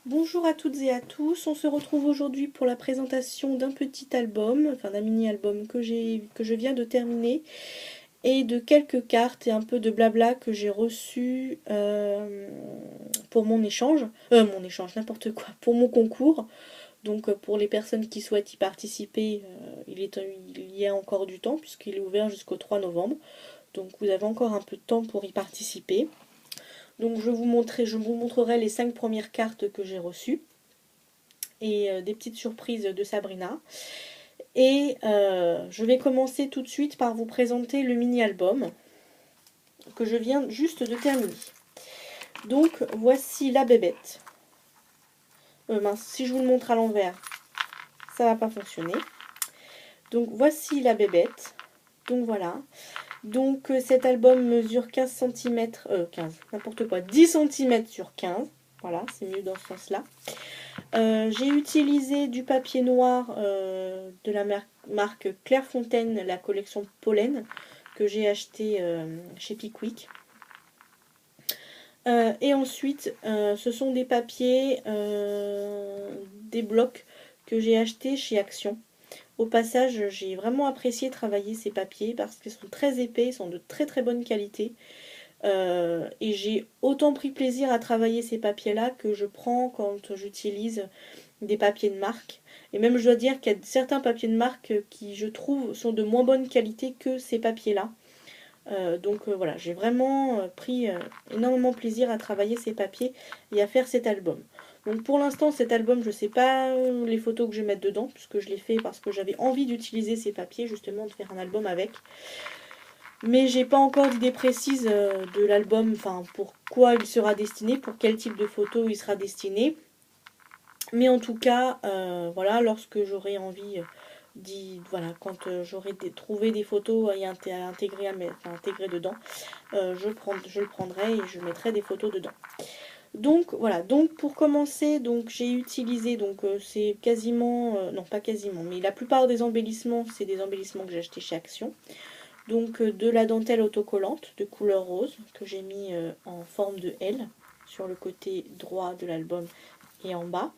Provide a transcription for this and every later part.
Bonjour à toutes et à tous, on se retrouve aujourd'hui pour la présentation d'un petit album, enfin d'un mini-album que je viens de terminer, et de quelques cartes et un peu de blabla que j'ai reçu pour n'importe quoi, pour mon concours. Donc pour les personnes qui souhaitent y participer, il y a encore du temps puisqu'il est ouvert jusqu'au 3 novembre. Donc vous avez encore un peu de temps pour y participer. Donc je vous montrerai les 5 premières cartes que j'ai reçues et des petites surprises de Sabrina. Et je vais commencer tout de suite par vous présenter le mini-album que je viens juste de terminer. Donc voici la bébête. Mince, si je vous le montre à l'envers, ça va pas fonctionner. Donc voici la bébête. Donc voilà. Donc cet album mesure 15 cm, 15, n'importe quoi, 10 cm sur 15. Voilà, c'est mieux dans ce sens-là. J'ai utilisé du papier noir de la marque Clairefontaine, la collection Pollen, que j'ai acheté chez Pickwick. Et ensuite, ce sont des papiers, des blocs que j'ai achetés chez Action. Au passage, j'ai vraiment apprécié travailler ces papiers parce qu'ils sont très épais, ils sont de très très bonne qualité. Et j'ai autant pris plaisir à travailler ces papiers-là que je prends quand j'utilise des papiers de marque. Et même je dois dire qu'il y a certains papiers de marque qui je trouve sont de moins bonne qualité que ces papiers-là. Donc voilà, j'ai vraiment pris énormément plaisir à travailler ces papiers et à faire cet album. Donc pour l'instant cet album, je ne sais pas les photos que je vais mettre dedans, puisque je l'ai fait parce que j'avais envie d'utiliser ces papiers, justement de faire un album avec. Mais j'ai pas encore d'idée précise de l'album, enfin pour quoi il sera destiné, pour quel type de photos il sera destiné. Mais en tout cas, voilà, lorsque j'aurai envie voilà, quand j'aurai trouvé des photos à intégrer, intégrer dedans, je le prendrai et je mettrai des photos dedans. Donc voilà, donc pour commencer, donc j'ai utilisé, donc c'est quasiment, non pas quasiment, mais la plupart des embellissements, c'est des embellissements que j'ai achetés chez Action. Donc de la dentelle autocollante de couleur rose que j'ai mis en forme de L sur le côté droit de l'album et en bas.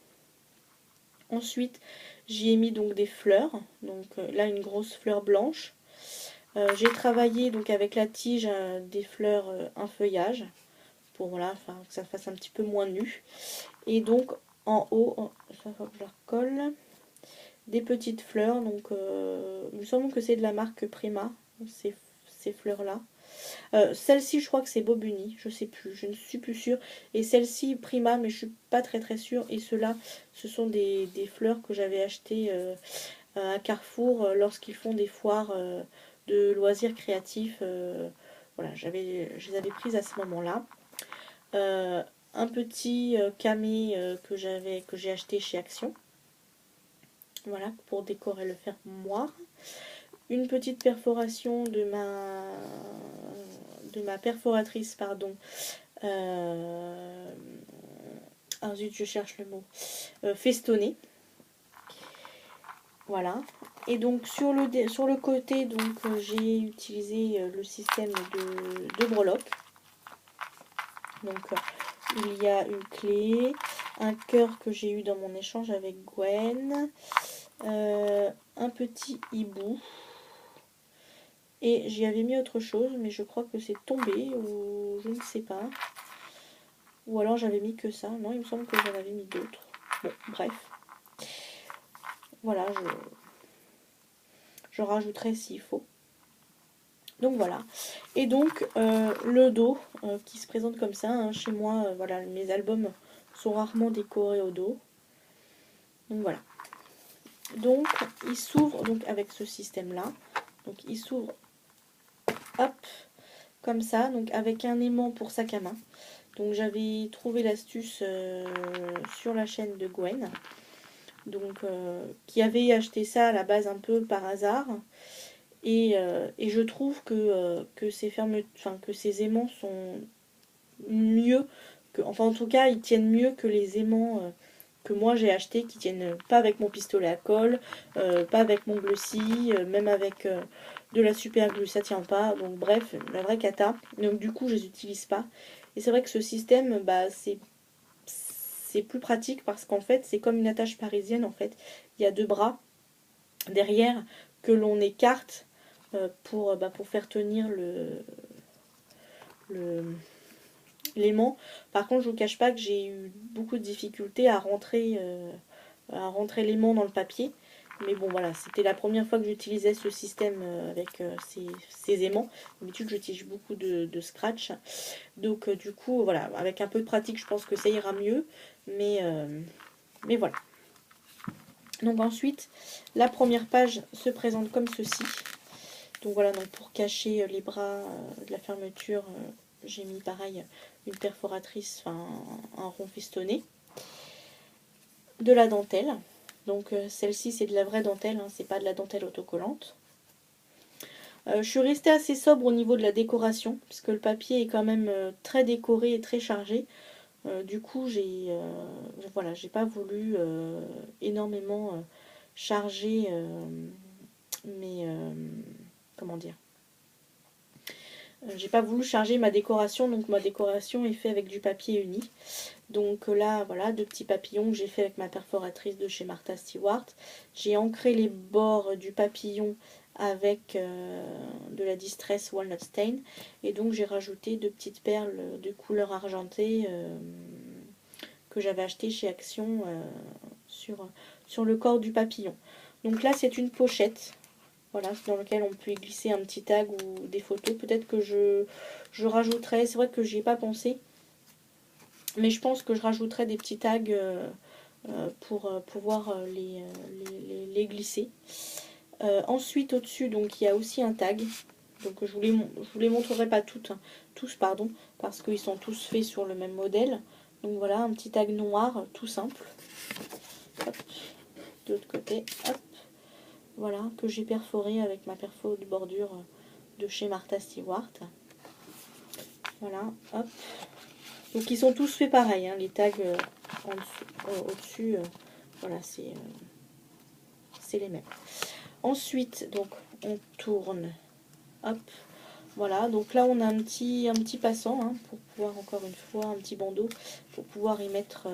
Ensuite, j'y ai mis donc des fleurs, donc là une grosse fleur blanche. J'ai travaillé donc avec la tige des fleurs, un feuillage pour voilà, que ça fasse un petit peu moins nu. Et donc en haut, ça faut que je la recolle, des petites fleurs. Donc il me semble que c'est de la marque Prima, ces fleurs là. Celle-ci, je crois que c'est Bobuni, je sais plus, je ne suis plus sûre. Et celle-ci, Prima, mais je suis pas très sûre. Et ceux-là, ce sont des fleurs que j'avais achetées à Carrefour lorsqu'ils font des foires de loisirs créatifs. Voilà, je les avais prises à ce moment-là. Un petit camé que j'ai acheté chez Action. Voilà, pour décorer le fermoir. Une petite perforation de ma perforatrice, pardon. Ah zut, je cherche le mot. Festonnée. Voilà. Et donc sur le côté, donc j'ai utilisé le système de breloques. Donc il y a une clé, un cœur que j'ai eu dans mon échange avec Gwen, un petit hibou. Et j'y avais mis autre chose, mais je crois que c'est tombé, ou je ne sais pas. Ou alors j'avais mis que ça. Non, il me semble que j'en avais mis d'autres. Bon, bref. Voilà, je rajouterai s'il faut. Donc voilà. Et donc le dos qui se présente comme ça. Hein, chez moi, voilà, mes albums sont rarement décorés au dos. Donc voilà. Donc il s'ouvre donc avec ce système-là. Donc il s'ouvre, hop, comme ça, donc avec un aimant pour sac à main. Donc j'avais trouvé l'astuce sur la chaîne de Gwen, donc qui avait acheté ça à la base un peu par hasard. Et je trouve que ces aimants sont mieux, enfin en tout cas ils tiennent mieux que les aimants que moi j'ai achetés, qui tiennent pas avec mon pistolet à colle, pas avec mon glossy, même avec de la super glue ça tient pas. Donc bref, la vraie cata. Donc du coup je les utilise pas. Et c'est vrai que ce système, bah c'est plus pratique parce qu'en fait c'est comme une attache parisienne en fait. Il y a deux bras derrière que l'on écarte pour faire tenir l'aimant. Par contre je vous cache pas que j'ai eu beaucoup de difficultés à rentrer l'aimant dans le papier. Mais bon voilà, c'était la première fois que j'utilisais ce système avec ces aimants. D'habitude j'utilise beaucoup de scratch. Donc du coup voilà, avec un peu de pratique je pense que ça ira mieux. Mais voilà. Donc ensuite, la première page se présente comme ceci. Donc voilà, donc pour cacher les bras de la fermeture, j'ai mis pareil une perforatrice, enfin un rond festonné. De la dentelle. Donc celle-ci c'est de la vraie dentelle, hein, c'est pas de la dentelle autocollante. Je suis restée assez sobre au niveau de la décoration, puisque le papier est quand même très décoré et très chargé. Du coup voilà, j'ai pas voulu énormément charger mes comment dire, j'ai pas voulu charger ma décoration, donc ma décoration est faite avec du papier uni. Donc là, voilà, deux petits papillons que j'ai fait avec ma perforatrice de chez Martha Stewart. J'ai ancré les bords du papillon avec de la Distress Walnut Stain. Et donc j'ai rajouté deux petites perles de couleur argentée que j'avais acheté chez Action sur le corps du papillon. Donc là, c'est une pochette. Voilà, dans lequel on peut y glisser un petit tag ou des photos. Peut-être que je rajouterai, c'est vrai que j'y ai pas pensé, mais je pense que je rajouterai des petits tags pour pouvoir les glisser. Ensuite, au-dessus, donc il y a aussi un tag. Donc je vous les montrerai pas tous, pardon, parce qu'ils sont tous faits sur le même modèle. Donc voilà, un petit tag noir, tout simple. Hop, de l'autre côté, hop. Voilà, que j'ai perforé avec ma perfo de bordure de chez Martha Stewart. Voilà, hop. Donc ils sont tous faits pareil, hein, les tags au-dessus, voilà, c'est les mêmes. Ensuite, donc on tourne, hop. Voilà, donc là on a un petit passant, hein, pour pouvoir, encore une fois, un petit bandeau, pour pouvoir y mettre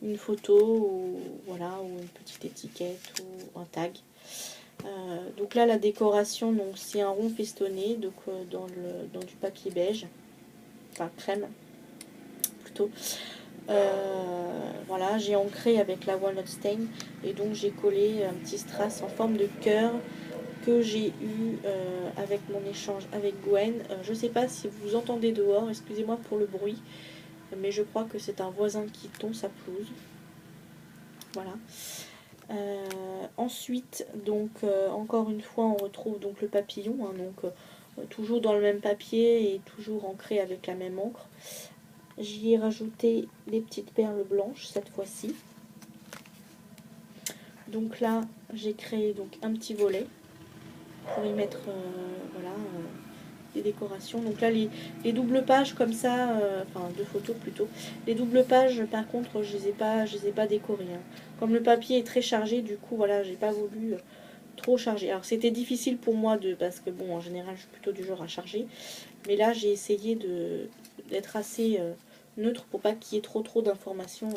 une photo ou voilà, ou une petite étiquette ou un tag. Donc là la décoration, donc c'est un rond festonné, donc dans du papier beige, enfin crème plutôt. Voilà, j'ai ancré avec la Walnut Stain et donc j'ai collé un petit strass en forme de cœur que j'ai eu avec mon échange avec Gwen. Je sais pas si vous entendez dehors, excusez-moi pour le bruit, mais je crois que c'est un voisin qui tond sa pelouse. Voilà. Ensuite, donc encore une fois, on retrouve donc le papillon, hein, donc toujours dans le même papier et toujours ancré avec la même encre. J'y ai rajouté des petites perles blanches cette fois-ci. Donc là, j'ai créé donc un petit volet pour y mettre voilà, des décorations. Donc là, les doubles pages comme ça, enfin deux photos plutôt. Les doubles pages, par contre, je les ai pas décorées, hein. Comme le papier est très chargé, du coup, voilà, j'ai pas voulu trop charger. Alors c'était difficile pour moi parce que bon, en général, je suis plutôt du genre à charger. Mais là, j'ai essayé d'être assez neutre pour pas qu'il y ait trop d'informations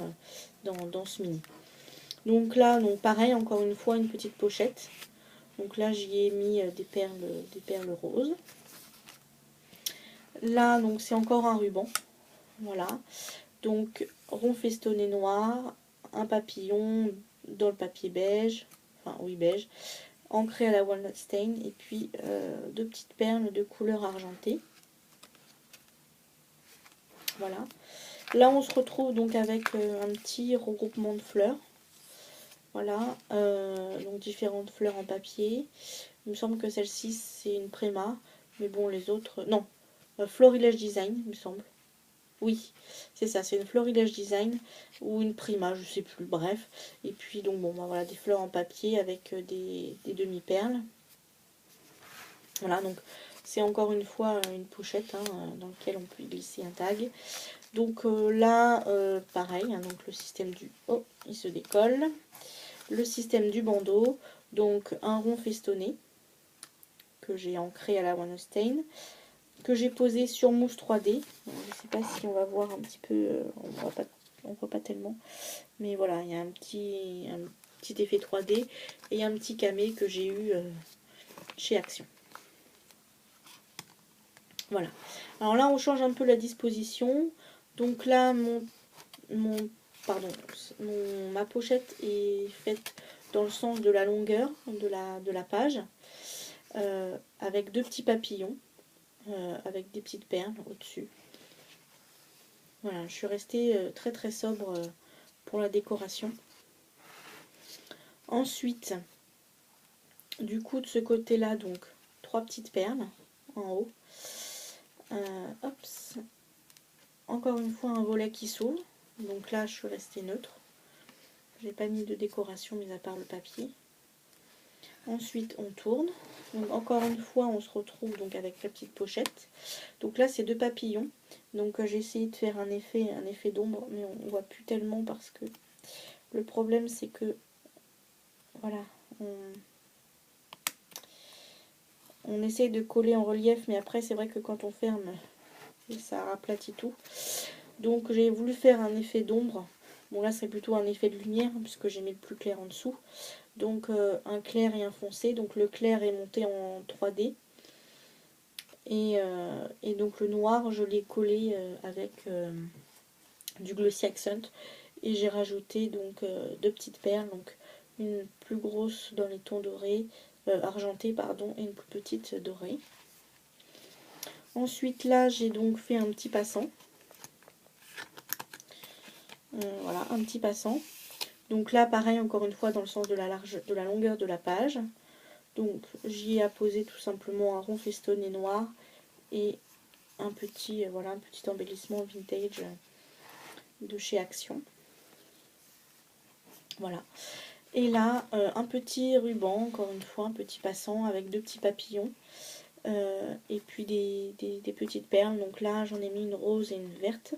dans ce mini. Donc là, donc pareil, encore une fois, une petite pochette. Donc là, j'y ai mis des perles roses. Là, donc c'est encore un ruban. Voilà. Donc rond festonné noir, un papillon dans le papier beige, enfin oui beige, ancré à la Walnut Stain, et puis deux petites perles de couleur argentée. Voilà. Là, on se retrouve donc avec un petit regroupement de fleurs. Voilà, donc différentes fleurs en papier. Il me semble que celle-ci c'est une Préma, mais bon les autres, non, Florilège Design il me semble. Oui, c'est ça, c'est une Florilège Design ou une Prima, je sais plus, bref. Et puis donc bon, bah, voilà, des fleurs en papier avec des demi-perles. Voilà, donc c'est encore une fois une pochette, hein, dans laquelle on peut glisser un tag. Donc là, pareil, hein, donc le système du... Oh, il se décolle. Le système du bandeau, donc un rond festonné que j'ai ancré à la Walnut Stain. que j'ai posé sur mousse 3D. Je ne sais pas si on va voir un petit peu, on voit pas tellement. Mais voilà, il y a un petit effet 3D et un petit camé que j'ai eu chez Action. Voilà. Alors là, on change un peu la disposition. Donc là, ma pochette est faite dans le sens de la longueur de la page, avec deux petits papillons, avec des petites perles au-dessus. Voilà, je suis restée très très sobre pour la décoration. Ensuite, du coup, de ce côté-là, donc, 3 petites perles en haut. Hop. Encore une fois, un volet qui s'ouvre. Donc là, je suis restée neutre. J'ai pas mis de décoration, mis à part le papier. Ensuite, on tourne. Donc encore une fois, on se retrouve donc avec la petite pochette. Donc là, c'est 2 papillons. Donc j'ai essayé de faire un effet d'ombre, mais on voit plus tellement parce que le problème, c'est que voilà, on essaye de coller en relief, mais après, c'est vrai que quand on ferme, ça aplatit tout. Donc j'ai voulu faire un effet d'ombre. Bon, là, c'est plutôt un effet de lumière, puisque j'ai mis le plus clair en dessous. Donc un clair et un foncé. Donc le clair est monté en 3D. Et donc le noir, je l'ai collé avec du Glossy Accent. Et j'ai rajouté donc 2 petites perles. Donc une plus grosse dans les tons dorés, argentés, pardon, et une plus petite dorée. Ensuite là, j'ai donc fait un petit passant. Voilà, un petit passant. Donc là, pareil, encore une fois, dans le sens de la longueur de la page. Donc j'y ai apposé tout simplement un rond festonné noir et un petit embellissement vintage de chez Action. Voilà. Et là, un petit ruban, encore une fois, un petit passant avec 2 petits papillons. Et puis des petites perles. Donc là, j'en ai mis une rose et une verte.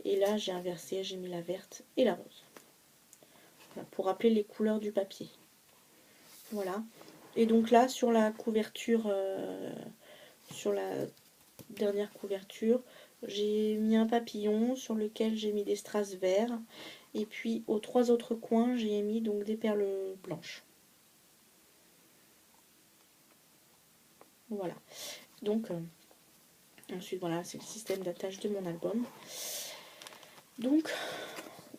Et là, j'ai inversé, j'ai mis la verte et la rose. Voilà, pour rappeler les couleurs du papier. Voilà. Et donc là, sur la couverture, sur la dernière couverture, j'ai mis un papillon sur lequel j'ai mis des strass verts. Et puis aux 3 autres coins, j'ai mis donc des perles blanches. Voilà. Donc, ensuite, voilà, c'est le système d'attache de mon album. Donc,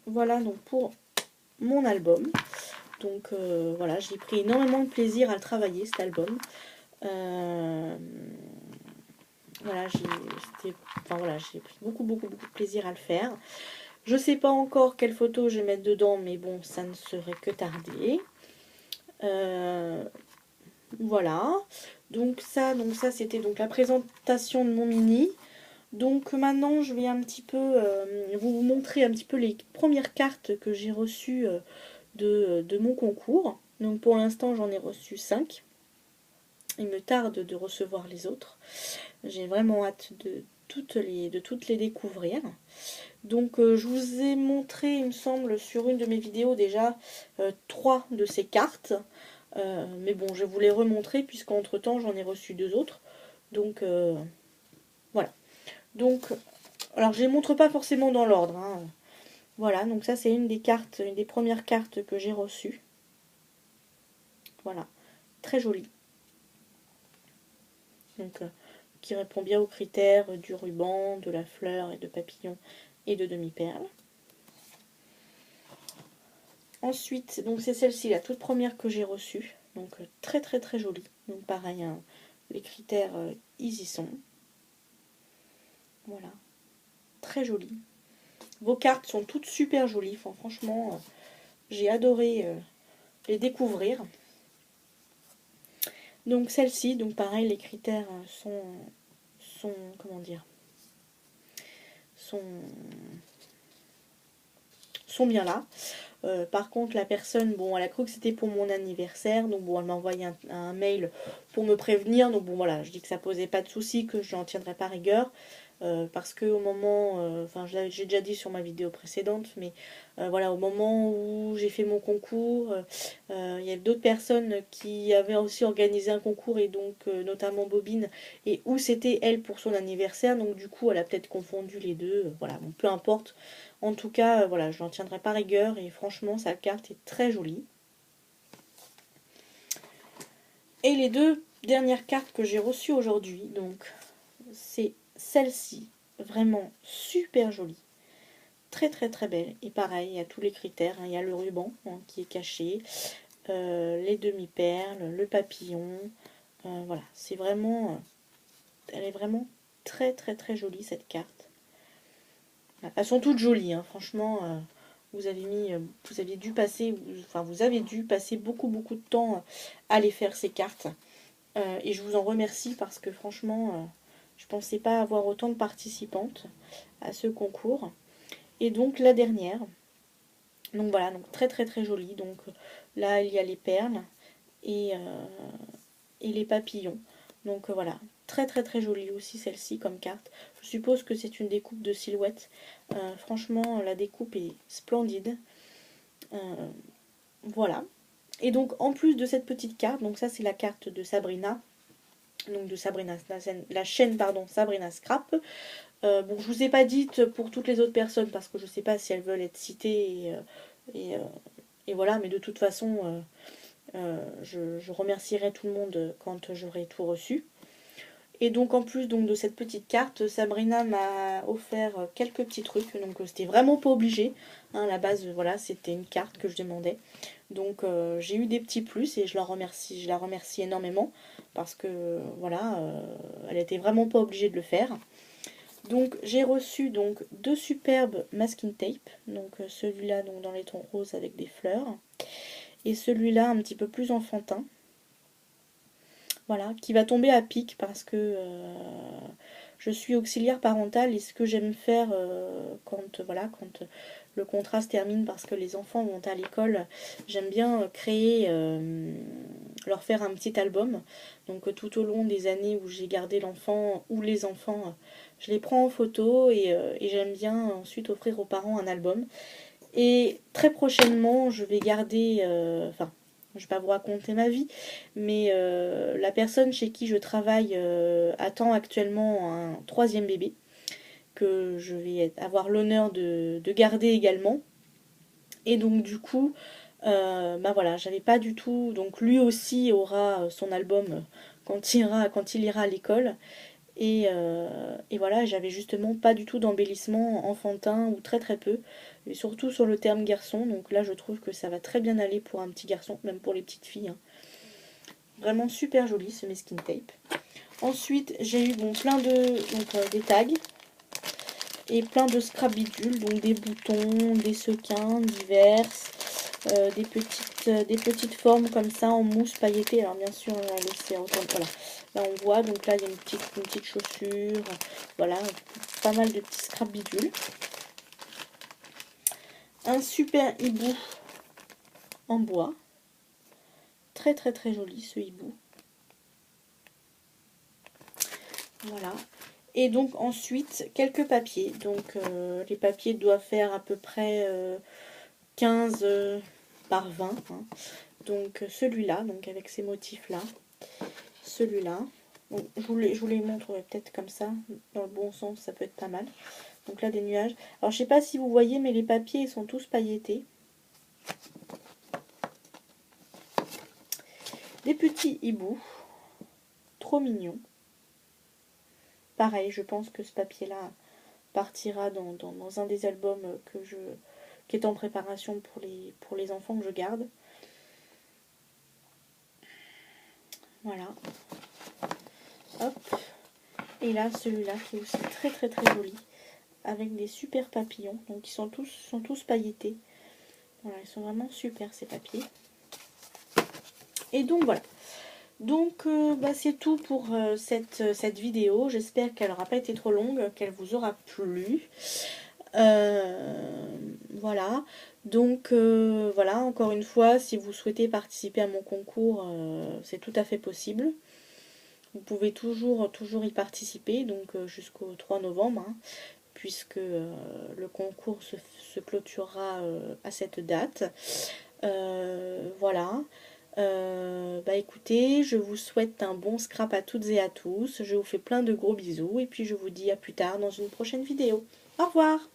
voilà donc pour mon album. Donc, voilà, j'ai pris énormément de plaisir à le travailler, cet album. Voilà, j'ai pris beaucoup de plaisir à le faire. Je sais pas encore quelle photo je vais mettre dedans, mais bon, ça ne serait que tarder. Voilà. Donc ça c'était donc la présentation de mon mini. Donc maintenant, je vais un petit peu vous montrer un petit peu les premières cartes que j'ai reçues de mon concours. Donc pour l'instant, j'en ai reçu 5. Il me tarde de recevoir les autres. J'ai vraiment hâte de toutes les découvrir. Donc je vous ai montré, il me semble, sur une de mes vidéos déjà 3 de ces cartes. Mais bon, je vais vous les remontrer puisqu'entre temps j'en ai reçu 2 autres. Donc voilà. Donc, alors je les montre pas forcément dans l'ordre. Hein. Voilà, donc ça c'est une des premières cartes que j'ai reçues. Voilà, très jolie. Donc qui répond bien aux critères du ruban, de la fleur et de papillon et de demi-perle. Ensuite, donc c'est celle-ci, la toute première que j'ai reçue. Donc très jolie. Donc pareil, hein, les critères ils y sont. Voilà, très jolie. Vos cartes sont toutes super jolies. Enfin, franchement, j'ai adoré les découvrir. Donc celle-ci, donc pareil, les critères sont comment dire, sont bien là. Par contre, la personne, bon, elle a cru que c'était pour mon anniversaire, donc bon, elle m'a envoyé un mail pour me prévenir. Donc bon, voilà, je dis que ça posait pas de souci, que je n'en tiendrai pas rigueur. parce que au moment, enfin j'ai déjà dit sur ma vidéo précédente, mais voilà, au moment où j'ai fait mon concours, il y avait d'autres personnes qui avaient aussi organisé un concours, et donc notamment Bobine, et où c'était elle pour son anniversaire, donc du coup elle a peut-être confondu les deux, voilà, bon, peu importe. En tout cas, voilà, je n'en tiendrai pas rigueur, et franchement sa carte est très jolie. Et les deux dernières cartes que j'ai reçues aujourd'hui, donc c'est celle-ci, vraiment super jolie, très très très belle, et pareil, il y a tous les critères, hein. Il y a le ruban qui est caché, les demi-perles, le papillon, voilà, c'est vraiment, elle est vraiment très très très jolie cette carte. Elles sont toutes jolies, hein, franchement, vous avez dû passer, enfin vous avez dû passer beaucoup beaucoup de temps à les faire ces cartes. Et je vous en remercie parce que franchement, je ne pensais pas avoir autant de participantes à ce concours. Et donc la dernière, donc voilà, donc très très très jolie. Donc là il y a les perles et, et les papillons. Donc voilà, très très très jolie aussi celle-ci comme carte. Je suppose que c'est une découpe de silhouette. Franchement la découpe est splendide. Euh, voilà. Et donc en plus de cette petite carte, donc ça c'est la carte de Sabrina, donc de Sabrina, la chaîne pardon, Sabrina Scrap. Bon, je vous ai pas dites pour toutes les autres personnes parce que je sais pas si elles veulent être citées, et, et voilà, mais de toute façon, je remercierai tout le monde quand j'aurai tout reçu. Et donc en plus donc, de cette petite carte, Sabrina m'a offert quelques petits trucs, donc c'était vraiment pas obligé, hein, à la base voilà, c'était une carte que je demandais. Donc j'ai eu des petits plus et je la remercie énormément parce que voilà, elle était vraiment pas obligée de le faire. Donc j'ai reçu donc deux superbes masking tape, donc celui-là donc dans les tons roses avec des fleurs, et celui-là un petit peu plus enfantin. Voilà, qui va tomber à pic parce que je suis auxiliaire parentale, et ce que j'aime faire quand voilà, quand le contrat se termine parce que les enfants vont à l'école, j'aime bien créer, leur faire un petit album. Donc tout au long des années où j'ai gardé l'enfant ou les enfants, je les prends en photo, et j'aime bien ensuite offrir aux parents un album. Et très prochainement, je vais garder, enfin, je ne vais pas vous raconter ma vie, mais la personne chez qui je travaille attend actuellement un troisième bébé que je vais avoir l'honneur de garder également. Et donc du coup, bah voilà, j'avais pas du tout. Donc lui aussi aura son album quand il ira à l'école. Et voilà, j'avais justement pas du tout d'embellissement enfantin, ou très très peu, et surtout sur le terme garçon. Donc là je trouve que ça va très bien aller pour un petit garçon, même pour les petites filles, hein. Vraiment super joli ce masking tape. Ensuite j'ai eu bon, plein de des tags et plein de scrap bidules, donc des boutons, des sequins diverses, des petites formes comme ça en mousse pailletée. Alors bien sûr on va laisser entendre, voilà. Là on voit, donc là il y a une petite chaussure, voilà, pas mal de petits scrap bidules. Un super hibou en bois, très très très joli ce hibou. Voilà. Et donc ensuite quelques papiers, donc les papiers doivent faire à peu près 15 par 20, hein. Donc celui-là, donc avec ces motifs là, celui-là, je vous les montre peut-être comme ça, dans le bon sens, ça peut être pas mal. Donc là des nuages, alors je sais pas si vous voyez, mais les papiers ils sont tous pailletés. Des petits hiboux, trop mignons. Pareil, je pense que ce papier là partira dans un des albums qui est en préparation pour les enfants que je garde. Voilà. Hop. Et là, celui-là qui est aussi très très très joli, avec des super papillons. Donc ils sont tous pailletés. Voilà, ils sont vraiment super ces papiers. Et donc voilà. Donc bah, c'est tout pour cette vidéo. J'espère qu'elle n'aura pas été trop longue, qu'elle vous aura plu. Voilà. Donc voilà, encore une fois, si vous souhaitez participer à mon concours, c'est tout à fait possible. Vous pouvez toujours y participer, donc jusqu'au 3 novembre, hein, puisque le concours se clôturera à cette date. Voilà. Bah écoutez, je vous souhaite un bon scrap à toutes et à tous. Je vous fais plein de gros bisous et puis je vous dis à plus tard dans une prochaine vidéo. Au revoir!